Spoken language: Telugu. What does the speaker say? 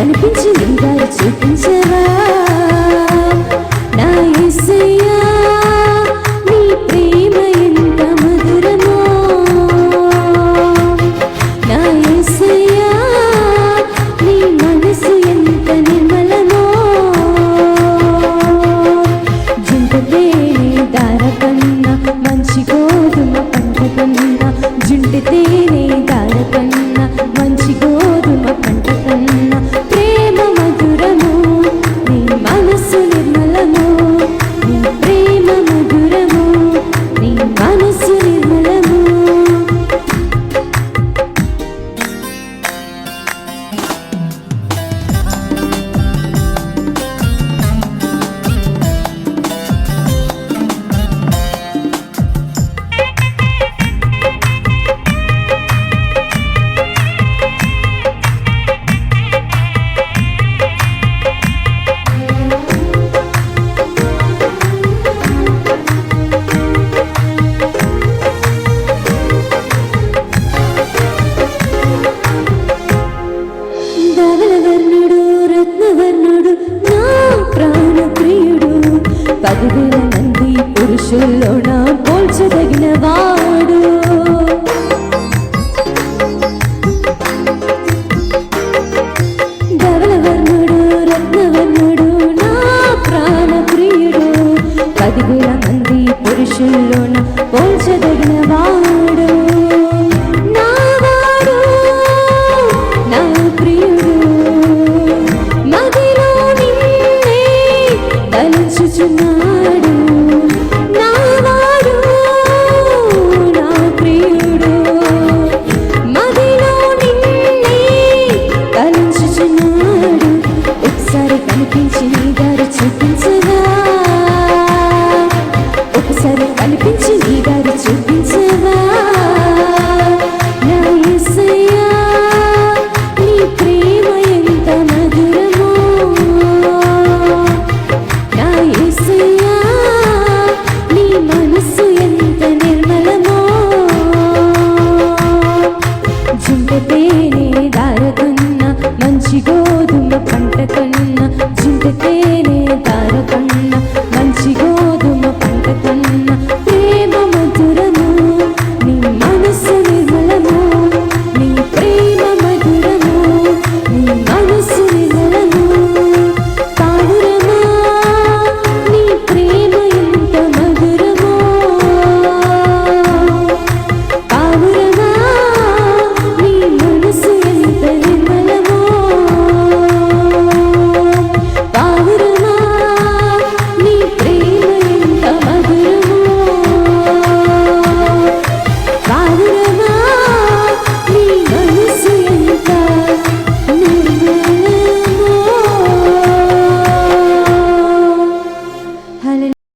కనిపించి నీ దారి చూపించవా నా యేసయ్యా నీ ప్రేమ ఎంత మధురమో నా యేసయ్యా నీ మనసు ఎంత నిర్మలమో జుంటితే దార కన్నా మంచి గోధుమ పంట కన్నా జుంటితే దార కన్నా మంచి గోధుమ పంట కన్నా ప్రేమ మధురము నీ మనసు నిర్మలము నీ ప్రేమ మధురము నీ మనసు నిర్మలము ధవళవర్ణుడు రత్నవర్ణుడు నా ప్రాణ ప్రియుడు 10,000 మంది పురుషుల్లోన పోల్చదగిన వాడు ధవళవర్ణుడు రత్నవర్ణుడు నా ప్రాణ ప్రియుడు 10,000 మంది పురుషుల్లోన పోల్చదగిన వాడు తలుచుచున్నాడు నావాడు నా ప్రియుడు మదిలో నిన్నే తలుచుచున్నాడు ఒకసారి కనిపించి నీ దారి చూపించవా ఒకసారి కనిపించి నీ దారి చూపించవా నా యేసయ్యా నీ ప్రేమ ఎంత మధురమో నా యేసయ్యా నీ మనసు ఎంత నిర్మలమో జుంటితేనే దార కన్నా మంచి